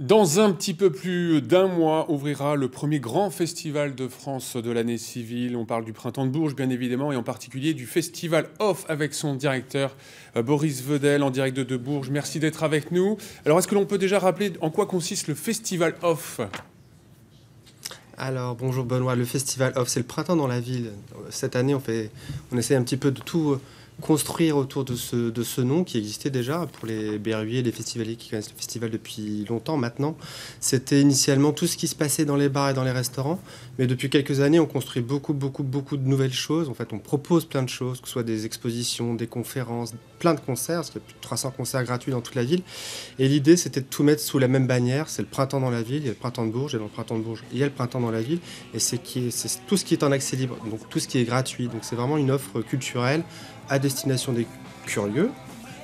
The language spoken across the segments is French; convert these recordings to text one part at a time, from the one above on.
Dans un petit peu plus d'un mois, ouvrira le premier grand festival de France de l'année civile. On parle du Printemps de Bourges, bien évidemment, et en particulier du Festival Off avec son directeur Boris Vedel, en direct de Bourges. Merci d'être avec nous. Alors, est-ce que l'on peut déjà rappeler en quoi consiste le Festival Off ? Alors, bonjour Benoît, le Festival Off, c'est le printemps dans la ville. Cette année, on essaie un petit peu de tout construire autour de ce nom qui existait déjà pour les berruiers, les festivaliers qui connaissent le festival depuis longtemps maintenant. C'était initialement tout ce qui se passait dans les bars et dans les restaurants, mais depuis quelques années, on construit beaucoup de nouvelles choses. En fait, on propose plein de choses, que ce soit des expositions, des conférences, plein de concerts, parce qu'il y a plus de 300 concerts gratuits dans toute la ville. Et l'idée, c'était de tout mettre sous la même bannière. C'est le printemps dans la ville, il y a le printemps de Bourges, et dans le printemps de Bourges, il y a le printemps dans la ville, et c'est tout ce qui est en accès libre, donc tout ce qui est gratuit. Donc c'est vraiment une offre culturelle à destination des curieux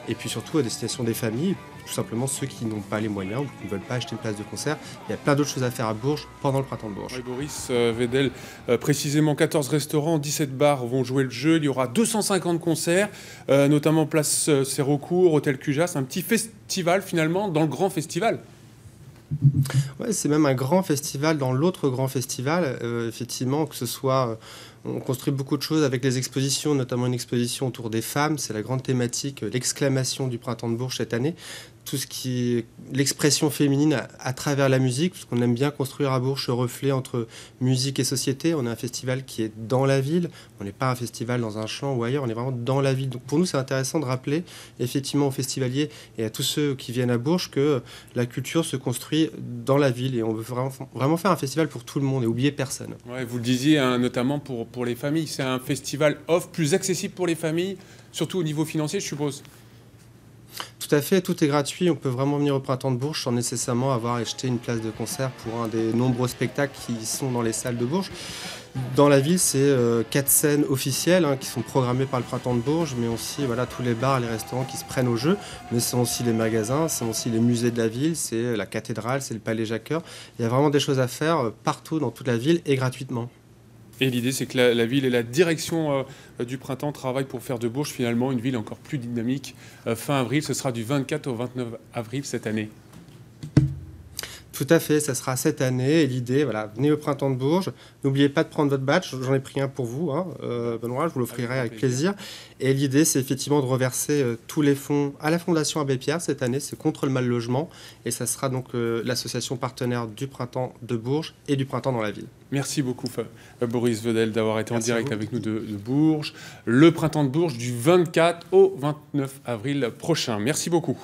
et puis surtout à destination des familles, tout simplement ceux qui n'ont pas les moyens ou qui ne veulent pas acheter une place de concert. Il y a plein d'autres choses à faire à Bourges pendant le printemps de Bourges. Oui, Boris Vedel, précisément 14 restaurants, 17 bars vont jouer le jeu. Il y aura 250 concerts, notamment place Sérocourt, Hôtel Cujas. Un petit festival finalement dans le grand festival. Ouais, c'est même un grand festival dans l'autre grand festival. Effectivement, que ce soit... on construit beaucoup de choses avec les expositions, notamment une exposition autour des femmes. C'est la grande thématique, l'exclamation du printemps de Bourges cette année. Tout ce qui est l'expression féminine à travers la musique, parce qu'on aime bien construire à Bourges ce reflet entre musique et société. On a un festival qui est dans la ville, on n'est pas un festival dans un champ ou ailleurs, on est vraiment dans la ville. Donc pour nous, c'est intéressant de rappeler effectivement aux festivaliers et à tous ceux qui viennent à Bourges que la culture se construit dans la ville et on veut vraiment faire un festival pour tout le monde et oublier personne. Ouais, vous le disiez, hein, notamment pour les familles. C'est un festival off plus accessible pour les familles, surtout au niveau financier, je suppose. Tout à fait, tout est gratuit. On peut vraiment venir au Printemps de Bourges sans nécessairement avoir acheté une place de concert pour un des nombreux spectacles qui sont dans les salles de Bourges. Dans la ville, c'est 4 scènes officielles qui sont programmées par le Printemps de Bourges, mais aussi tous les bars, les restaurants qui se prennent au jeu. Mais c'est aussi les magasins, c'est aussi les musées de la ville, c'est la cathédrale, c'est le Palais Jacques-Cœur. Il y a vraiment des choses à faire partout dans toute la ville et gratuitement. Et l'idée, c'est que la ville et la direction du printemps travaillent pour faire de Bourges finalement une ville encore plus dynamique. Fin avril, ce sera du 24 au 29 avril cette année. Tout à fait, ça sera cette année. Et l'idée, venez au Printemps de Bourges. N'oubliez pas de prendre votre badge. J'en ai pris un pour vous, Benoît, je vous l'offrirai avec plaisir. Et l'idée, c'est effectivement de reverser tous les fonds à la Fondation Abbé Pierre cette année. C'est contre le mal logement. Et ça sera donc l'association partenaire du Printemps de Bourges et du Printemps dans la ville. Merci beaucoup, Boris Vedel, d'avoir été en direct avec nous de Bourges. Le Printemps de Bourges du 24 au 29 avril prochain. Merci beaucoup.